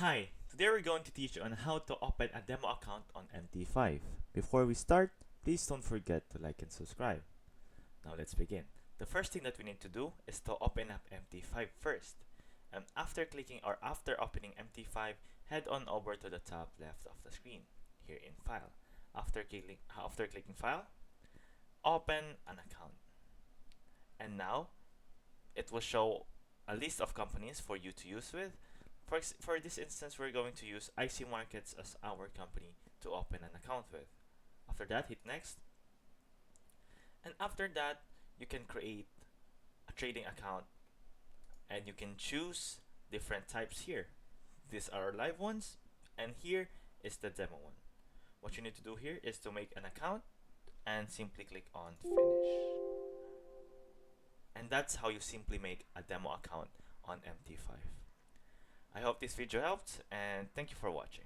Hi, today we're going to teach you on how to open a demo account on MT5. Before we start, please don't forget to like and subscribe. Now let's begin. The first thing that we need to do is to open up MT5 first. And after opening MT5, head on over to the top left of the screen, here in File. After clicking File, open an account. And now, it will show a list of companies for you to use with. For this instance, we're going to use IC Markets as our company to open an account with. After that, hit next. And after that, you can create a trading account and you can choose different types here. These are our live ones, and here is the demo one. What you need to do here is to make an account and simply click on finish. And that's how you simply make a demo account on MT5. I hope this video helped, and thank you for watching.